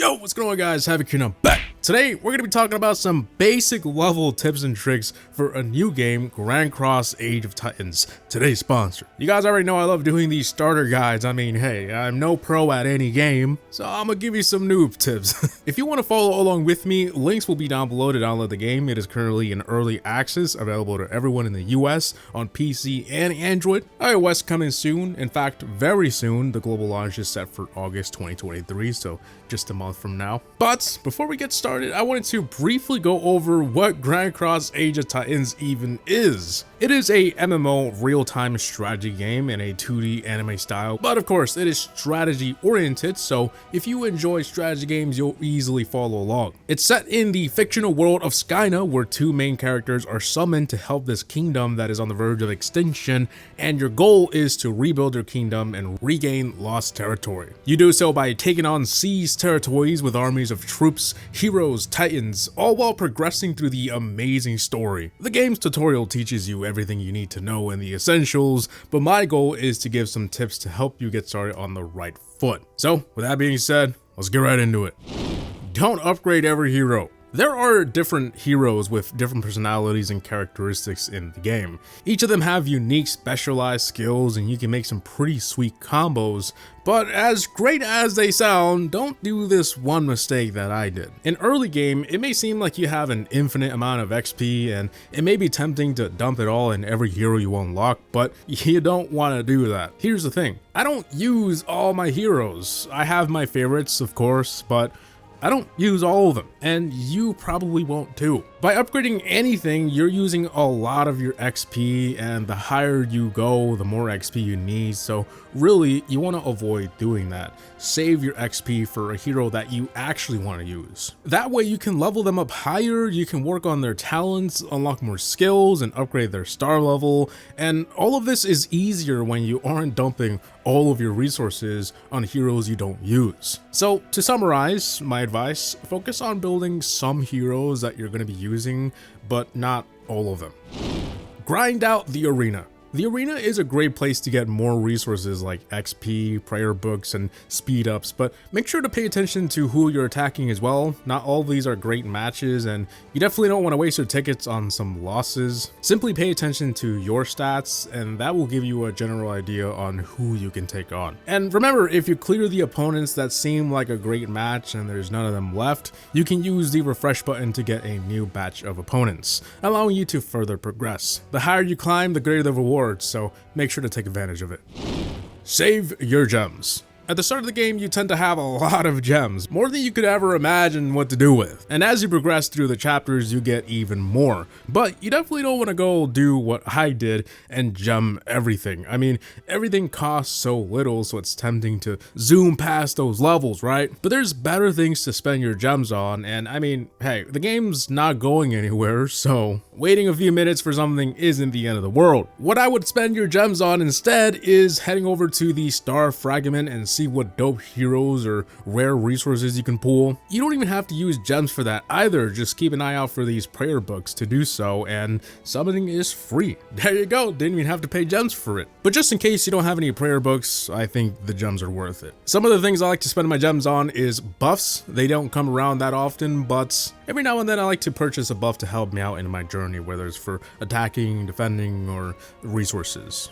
Yo, what's going on, guys? HaVoC here, and I'm back. Today, we're going to be talking about some basic level tips and tricks for a new game, Grand Cross Age of Titans, today's sponsor. You guys already know I love doing these starter guides. I mean, hey, I'm no pro at any game, so I'm going to give you some noob tips. If you want to follow along with me, links will be down below to download the game. It is currently in early access, available to everyone in the US on PC and Android. iOS coming soon. In fact, very soon. The global launch is set for August 2023, so just a month from now. But before we get started, I wanted to briefly go over what Grand Cross Age of Titans even is. It is a MMO real-time strategy game in a 2D anime style, but of course it is strategy oriented, so if you enjoy strategy games, you'll easily follow along. It's set in the fictional world of Skyna, where two main characters are summoned to help this kingdom that is on the verge of extinction, and your goal is to rebuild your kingdom and regain lost territory. You do so by taking on seized territories with armies of troops, heroes, titans, all while progressing through the amazing story. The game's tutorial teaches you everything you need to know and the essentials, but my goal is to give some tips to help you get started on the right foot. So with that being said, let's get right into it. Don't upgrade every hero. There are different heroes with different personalities and characteristics in the game. Each of them have unique specialized skills and you can make some pretty sweet combos, but as great as they sound, don't do this one mistake that I did. In early game, it may seem like you have an infinite amount of XP and it may be tempting to dump it all in every hero you unlock, but you don't want to do that. Here's the thing, I don't use all my heroes. I have my favorites, of course, but I don't use all of them, and you probably won't too. By upgrading anything, you're using a lot of your XP, and the higher you go, the more XP you need, so really, you want to avoid doing that. Save your XP for a hero that you actually want to use. That way you can level them up higher, you can work on their talents, unlock more skills, and upgrade their star level, and all of this is easier when you aren't dumping all of your resources on heroes you don't use. So to summarize my advice, focus on building some heroes that you're going to be using, but not all of them. Grind out the arena. The arena is a great place to get more resources like XP, prayer books, and speed ups, but make sure to pay attention to who you're attacking as well. Not all of these are great matches, and you definitely don't want to waste your tickets on some losses. Simply pay attention to your stats, and that will give you a general idea on who you can take on. And remember, if you clear the opponents that seem like a great match and there's none of them left, you can use the refresh button to get a new batch of opponents, allowing you to further progress. The higher you climb, the greater the reward, so make sure to take advantage of it. Save your gems. At the start of the game, you tend to have a lot of gems, more than you could ever imagine what to do with. And as you progress through the chapters, you get even more. But you definitely don't want to go do what I did and gem everything. I mean, everything costs so little, so it's tempting to zoom past those levels, right? But there's better things to spend your gems on, and I mean, hey, the game's not going anywhere, so waiting a few minutes for something isn't the end of the world. What I would spend your gems on instead is heading over to the Star Fragment and see what dope heroes or rare resources you can pull. You don't even have to use gems for that either, just keep an eye out for these prayer books to do so, and summoning is free. There you go, didn't even have to pay gems for it. But just in case you don't have any prayer books, I think the gems are worth it. Some of the things I like to spend my gems on is buffs. They don't come around that often, but every now and then I like to purchase a buff to help me out in my journey, whether it's for attacking, defending, or resources.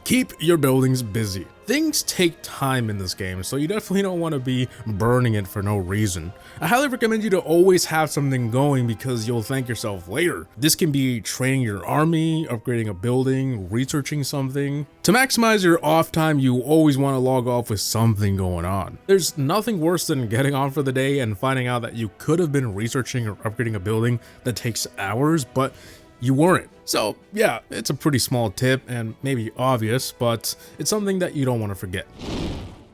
Keep your buildings busy. Things take time in this game, so you definitely don't want to be burning it for no reason. I highly recommend you to always have something going because you'll thank yourself later. This can be training your army, upgrading a building, researching something. To maximize your off time, you always want to log off with something going on. There's nothing worse than getting on for the day and finding out that you could have been researching or upgrading a building that takes hours, but you weren't. So yeah, it's a pretty small tip and maybe obvious, but it's something that you don't want to forget.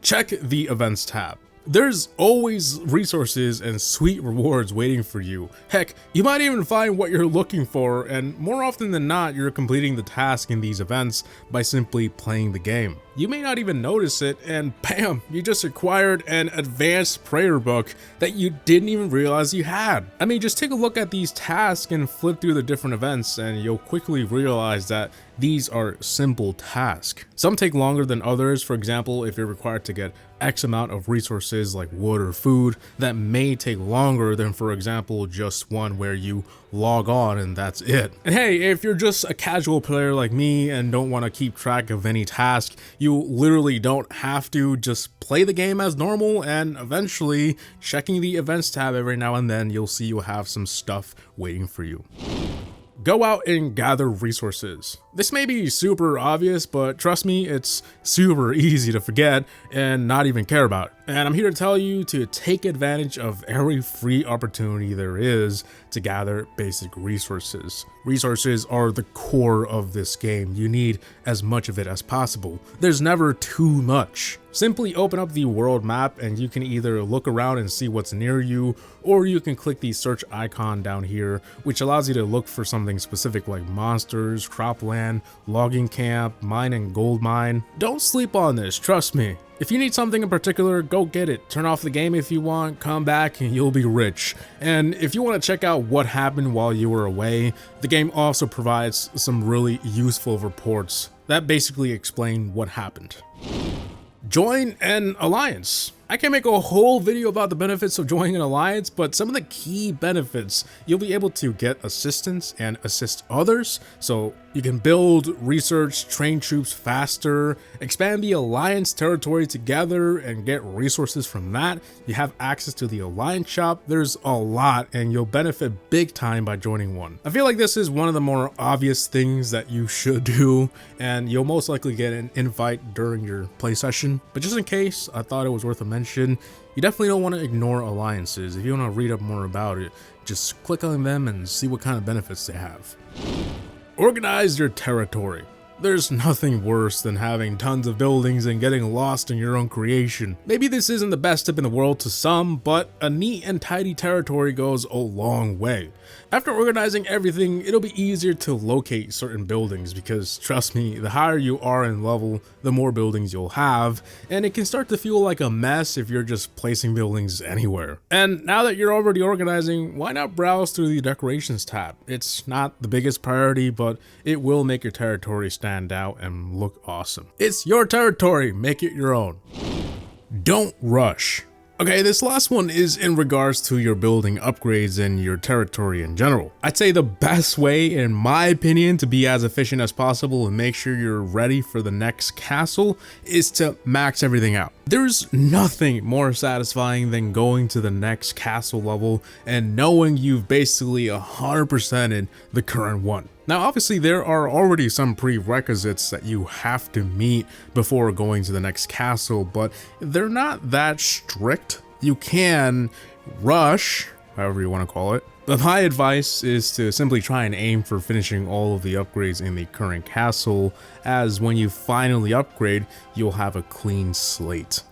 Check the events tab. There's always resources and sweet rewards waiting for you. Heck, you might even find what you're looking for, and more often than not, you're completing the task in these events by simply playing the game. You may not even notice it, and bam, you just acquired an advanced prayer book that you didn't even realize you had. I mean, just take a look at these tasks and flip through the different events, and you'll quickly realize that these are simple tasks. Some take longer than others. For example, if you're required to get X amount of resources like wood or food that may take longer than, for example, just one where you log on and that's it. And hey, if you're just a casual player like me and don't want to keep track of any task, you literally don't have to. Just play the game as normal, and eventually checking the events tab every now and then, you'll see you have some stuff waiting for you. Go out and gather resources. This may be super obvious, but trust me, it's super easy to forget and not even care about. And I'm here to tell you to take advantage of every free opportunity there is to gather basic resources. Resources are the core of this game. You need as much of it as possible. There's never too much. Simply open up the world map and you can either look around and see what's near you, or you can click the search icon down here, which allows you to look for something specific like monsters, cropland, logging camp, mine and gold mine. Don't sleep on this, trust me. If you need something in particular, go get it. Turn off the game if you want, come back and you'll be rich. And if you want to check out what happened while you were away, the game also provides some really useful reports that basically explain what happened. Join an alliance. I can make a whole video about the benefits of joining an alliance, but some of the key benefits: you'll be able to get assistance and assist others, so you can build, research, train troops faster, expand the alliance territory together and get resources from that. You have access to the alliance shop. There's a lot, and you'll benefit big time by joining one. I feel like this is one of the more obvious things that you should do, and you'll most likely get an invite during your play session, but just in case, I thought it was worth a mention. You definitely don't want to ignore alliances. If you want to read up more about it, just click on them and see what kind of benefits they have. Organize your territory. There's nothing worse than having tons of buildings and getting lost in your own creation. Maybe this isn't the best tip in the world to some, but a neat and tidy territory goes a long way. After organizing everything, it'll be easier to locate certain buildings because, trust me, the higher you are in level, the more buildings you'll have, and it can start to feel like a mess if you're just placing buildings anywhere. And now that you're already organizing, why not browse through the decorations tab? It's not the biggest priority, but it will make your territory stand out and look awesome. It's your territory, make it your own. Don't rush. Okay, this last one is in regards to your building upgrades and your territory in general. I'd say the best way, in my opinion, to be as efficient as possible and make sure you're ready for the next castle is to max everything out. There's nothing more satisfying than going to the next castle level and knowing you've basically 100%ed the current one. Now, obviously, there are already some prerequisites that you have to meet before going to the next castle, but they're not that strict. You can rush, however you want to call it. But my advice is to simply try and aim for finishing all of the upgrades in the current castle, as when you finally upgrade, you'll have a clean slate.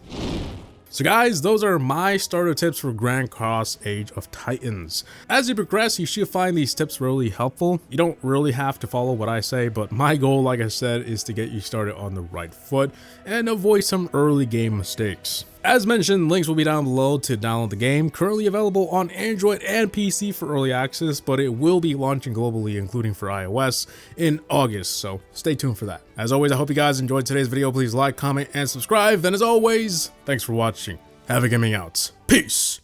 So guys, those are my starter tips for Grand Cross Age of Titans. As you progress, you should find these tips really helpful. You don't really have to follow what I say, but my goal, like I said, is to get you started on the right foot and avoid some early game mistakes. As mentioned, links will be down below to download the game. Currently available on Android and PC for early access, but it will be launching globally, including for iOS, in August, so stay tuned for that. As always, I hope you guys enjoyed today's video. Please like, comment, and subscribe. And as always, thanks for watching. HaVoC Gaming out. Peace!